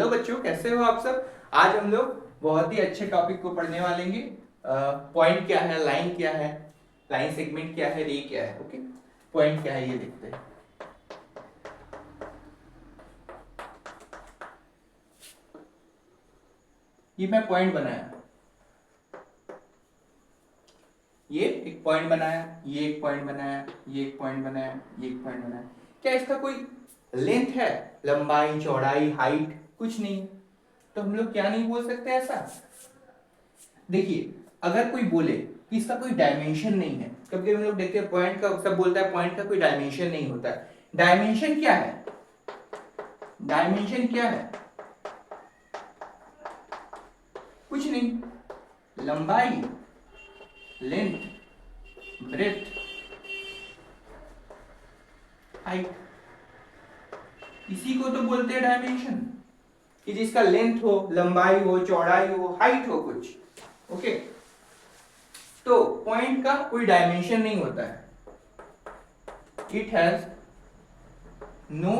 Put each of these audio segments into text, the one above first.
Hello बच्चों, कैसे हो आप सब। आज हम लोग बहुत ही अच्छे टॉपिक को पढ़ने वाले हैं। पॉइंट क्या है, लाइन क्या है, लाइन सेगमेंट क्या है, रे क्या है। ओके, पॉइंट क्या है ये देखते हैं। ये मैं पॉइंट बनाया, ये एक पॉइंट बनाया, ये एक पॉइंट बनाया, ये एक पॉइंट बनाया, ये एक पॉइंट बनाया। क्या इसका कोई लेंथ है, लंबाई, चौड़ाई, हाइट? कुछ नहीं। तो हम लोग क्या नहीं बोल सकते ऐसा। देखिए, अगर कोई बोले कि इसका कोई डायमेंशन नहीं है, कभी कभी हम लोग देखते हैं पॉइंट का, सब बोलता है पॉइंट का कोई डायमेंशन नहीं होता है। डायमेंशन क्या है? डायमेंशन क्या है? कुछ नहीं। लंबाई, लेंथ, ब्रेथ, हाइट, इसी को तो बोलते हैं डायमेंशन। कि जिसका लेंथ हो, लंबाई हो, चौड़ाई हो, हाइट हो कुछ। ओके, तो पॉइंट का कोई डायमेंशन नहीं होता है। It has no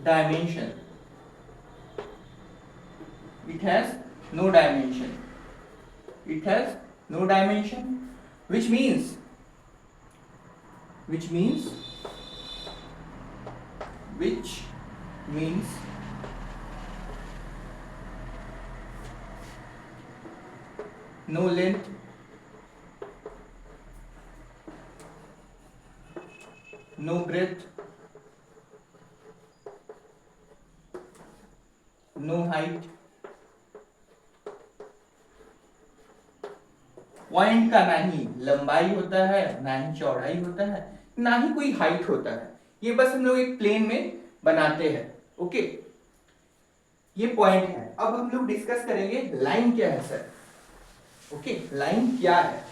dimension. It has no dimension. It has no dimension, which means which means no length, no breadth, no height. Point का ना ही लंबाई होता है, ना ही चौड़ाई होता है, ना ही कोई हाइट होता है। ये बस हम लोग एक प्लेन में बनाते हैं। ओके, ये पॉइंट है। अब हम लोग डिस्कस करेंगे लाइन क्या है सर। ओके, लाइन क्या है।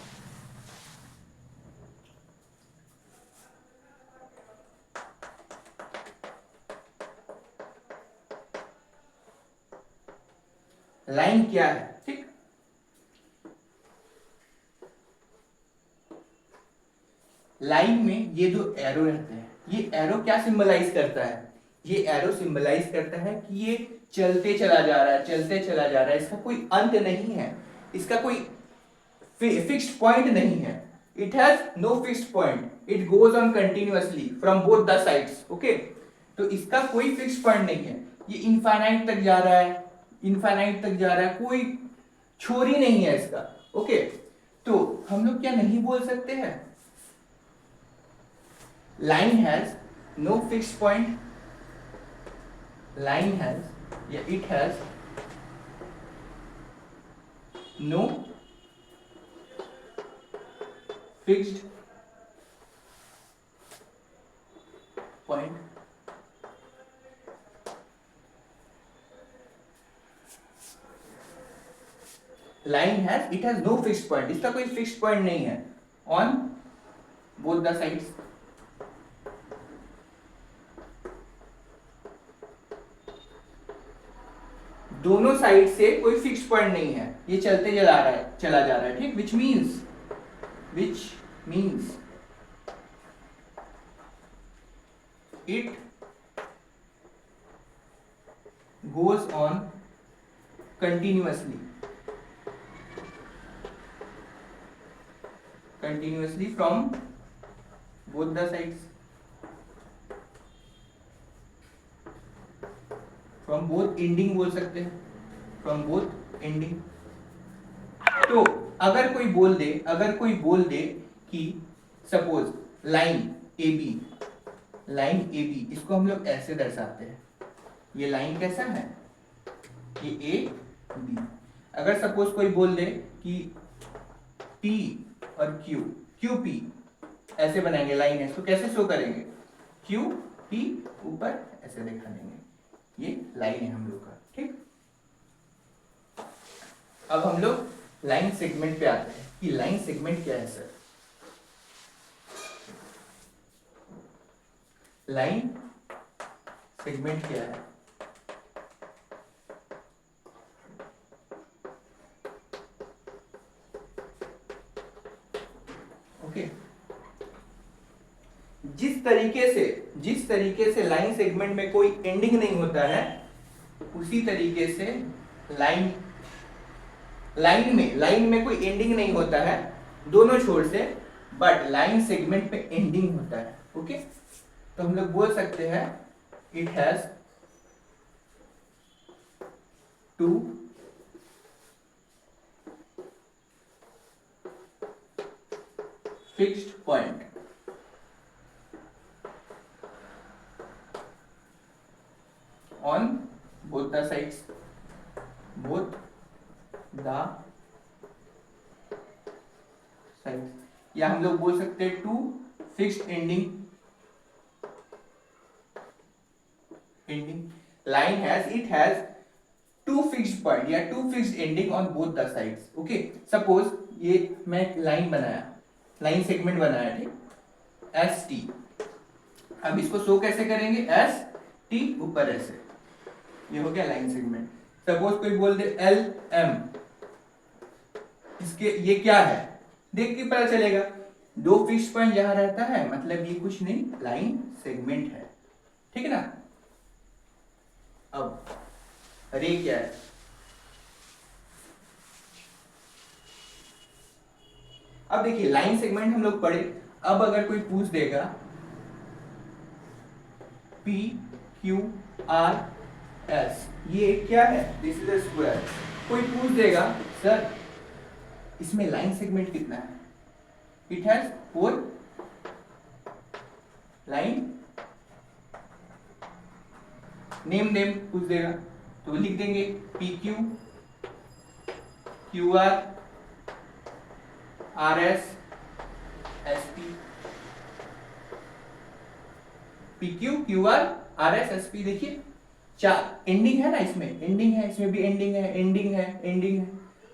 लाइन क्या है, ठीक। लाइन में ये जो एरो रहते हैं, ये एरो क्या सिंबलाइज करता है? ये एरो सिंबलाइज करता है कि ये चलते चला जा रहा है, चलते चला जा रहा है, इसका कोई अंत नहीं है, इसका कोई फिक्स्ड पॉइंट नहीं है। It has no fixed point, it goes on continuously from both the sides. Okay, तो इसका कोई फिक्स्ड पॉइंट नहीं है, ये इनफाइनाइट तक जा रहा है, इनफाइनाइट तक जा रहा है, कोई छोर ही नहीं है इसका। ओके, तो हम लोग क्या नहीं बोल सकते हैं? line has no fixed point. Line has, yeah, it has no fixed point. Line has, it has no fixed point. इसका कोई fixed point नहीं है on both the sides. दोनों साइड से कोई फिक्स पॉइंट नहीं है, ये चलते चला रहा है, चला जा रहा है, ठीक। Which means it goes on continuously from both the sides, from both ending बोल सकते हैं, फ्रॉम बोथ एंडिंग। तो अगर कोई बोल दे कि सपोज लाइन ए बी, इसको हम लोग ऐसे दर्शाते हैं। ये लाइन कैसा है, ये ए बी। अगर सपोज कोई बोल दे कि पी और क्यू पी ऐसे बनाएंगे, लाइन है, तो कैसे शो करेंगे? क्यू पी ऊपर ऐसे दिखा देंगे, ये लाइन है हम लोग का, ठीक। अब हम लोग लाइन सेगमेंट पे आते हैं कि लाइन सेगमेंट क्या है सर। लाइन सेगमेंट क्या है? ओके, जिस जिस तरीके से लाइन सेगमेंट में कोई एंडिंग नहीं होता है, उसी तरीके से लाइन में कोई एंडिंग नहीं होता है दोनों छोर से, बट लाइन सेगमेंट में एंडिंग होता है। ओके, तो हम लोग बोल सकते हैं it has two fixed point on both the sides, या हम लोग बोल सकते हैं two fixed ending line it has two fixed point या two fixed ending on both the sides. Okay, suppose ये मैं लाइन सेगमेंट बनाया, ठीक, एस टी। अब इसको शो कैसे करेंगे, एस टी ऊपर ऐसे, ये हो गया लाइन सेगमेंट। सपोज कोई बोल दे एल एम, इसके ये क्या है देख के पता चलेगा, दो फिक्स पॉइंट जहां रहता है मतलब ये कुछ नहीं, लाइन सेगमेंट है, ठीक है ना। अब रे क्या है, अब देखिए लाइन सेगमेंट हम लोग पढ़े। अब अगर कोई पूछ देगा पी क्यू आर एस, ये क्या है, दिस इज अ स्क्वायर। कोई पूछ देगा सर इसमें लाइन सेगमेंट कितना है, इट हैज 4 लाइन, नेम पूछ देगा तो लिख देंगे P Q Q R S S P, P Q Q R S S P. देखिए चार एंडिंग है ना, इसमें एंडिंग है, इसमें भी एंडिंग है, एंडिंग है, एंडिंग है।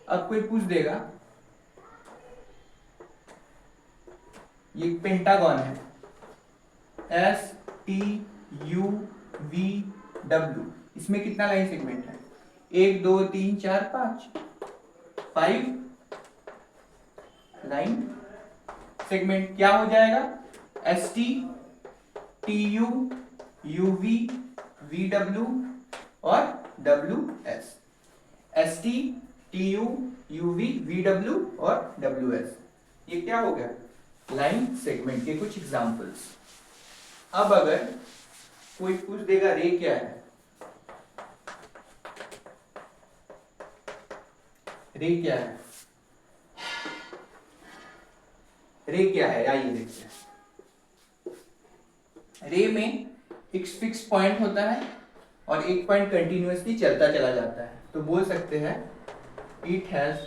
अब कोई पूछ देगा ये पेंटागन है, S T U V W, इसमें कितना लाइन सेगमेंट है, 1 2 3 4 5 लाइन सेगमेंट। क्या हो जाएगा, S T T U U V V W और W S, S T T U U V V W और डब्ल्यू एस। ये क्या हो गया, लाइन सेगमेंट के कुछ एग्जांपल्स। अब अगर कोई पूछ देगा रे क्या है, रे क्या है, रे क्या है, आइए देखते हैं। रे में एक फिक्स पॉइंट होता है और एक पॉइंट कंटिन्यूअसली चलता चला जाता है, तो बोल सकते हैं it has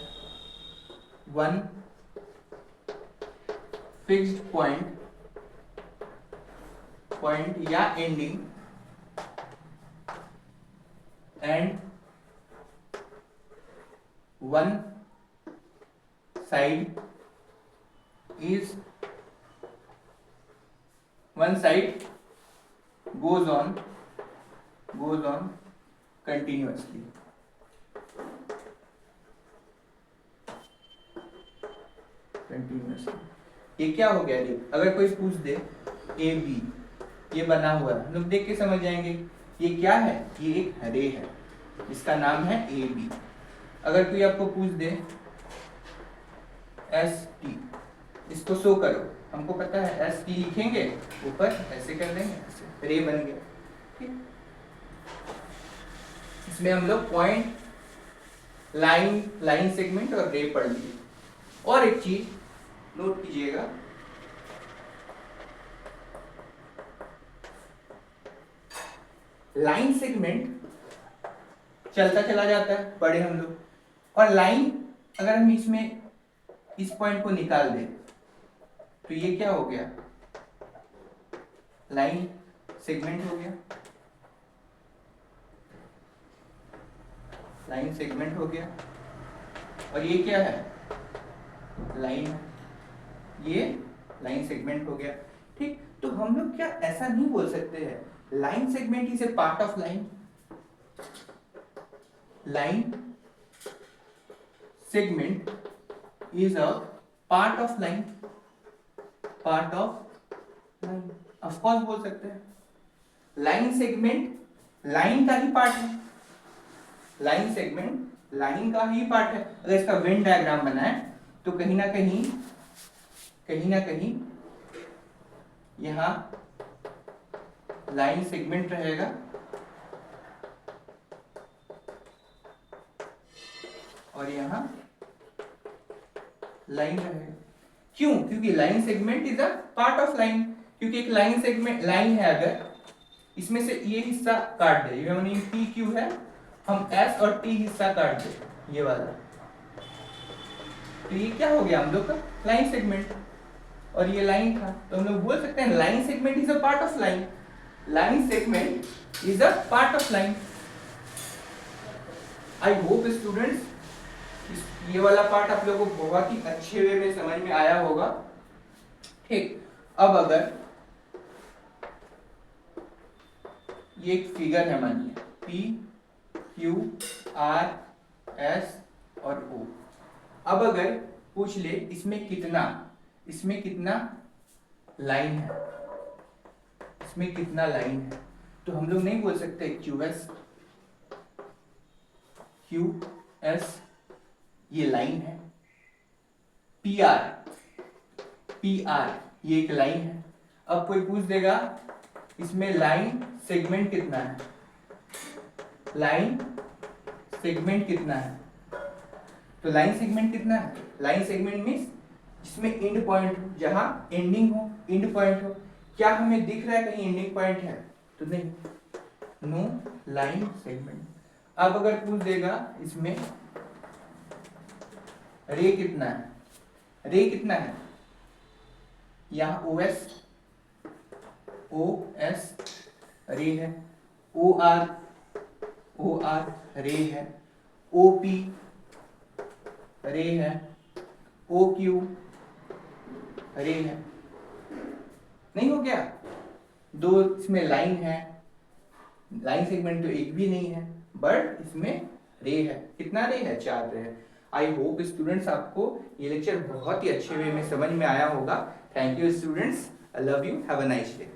one fixed point या ending and one side goes on continuously। ये क्या हो गया, देख अगर कोई पूछ दे ए बी, ये बना हुआ है, हम लोग देख के समझ जाएंगे ये क्या है, ये एक रे है, इसका नाम है ए बी। अगर कोई आपको पूछ दे एस टी, इसको शो करो, हमको पता है एस टी लिखेंगे ऊपर ऐसे कर देंगे, ऐसे रे बन गया, ठीक। इसमें हम लोग पॉइंट, लाइन सेगमेंट और रे पढ़ लिए। और एक चीज नोट कीजिएगा, लाइन सेगमेंट चलता चला जाता है, पढ़े हम लोग, और लाइन अगर हम इसमें इस पॉइंट को निकाल दें तो ये क्या हो गया, लाइन सेगमेंट हो गया, लाइन सेगमेंट हो गया। और ये क्या है, लाइन है, ये लाइन सेगमेंट हो गया, ठीक। तो हम लोग क्या ऐसा नहीं बोल सकते हैं line segment is a part of line, line segment is a part of line, part of line. Of course बोल सकते हैं। लाइन सेगमेंट लाइन का ही पार्ट है, लाइन सेगमेंट लाइन का ही पार्ट है। अगर इसका वेन डायग्राम बनाए तो कहीं ना कहीं यहां लाइन सेगमेंट रहेगा और यहां लाइन रहेगा। क्यों? क्योंकि line segment is a part of line. क्योंकि एक लाइन सेगमेंट लाइन है, अगर इसमें से ये हिस्सा काट दे, ये मानी पी क्यू है, हम एस और टी हिस्सा काट दे ये वाला, तो ये क्या हो गया हम लोग का लाइन सेगमेंट, और ये लाइन था। तो हम लोग बोल सकते हैं line segment is a part of line, line segment is a part of line. I hope students ये वाला पार्ट आप लोगों को बहुत ही अच्छे वे में समझ में आया होगा। ठीक, अब अगर ये एक फिगर है, मानिए पी क्यू आर एस और ओ। अब अगर पूछ ले इसमें कितना लाइन है, इसमें कितना लाइन है, तो हम लोग नहीं बोल सकते क्यू एस ये लाइन है, पी आर ये एक लाइन है। अब कोई पूछ देगा इसमें लाइन सेगमेंट कितना है, लाइन सेगमेंट कितना है, तो लाइन सेगमेंट कितना है, लाइन सेगमेंट मीन्स जिसमें एंड पॉइंट हो, जहां एंडिंग हो, एंड पॉइंट हो। क्या हमें दिख रहा है कहीं एंडिंग पॉइंट है? तो नहीं, नो लाइन सेगमेंट। अब अगर पूछ देगा इसमें रे कितना है, रे कितना है, यहाँ ओ एस रे है, ओ आर रे है, ओ पी रे है, ओ क्यू रे है। नहीं हो गया? दो इसमें लाइन है, लाइन सेगमेंट तो एक भी नहीं है, बट इसमें रे है। कितना रे है? 4 रे है। आई होप स्टूडेंट्स आपको ये लेक्चर बहुत ही अच्छे वे में समझ में आया होगा। Thank you students, I love you, have a nice day.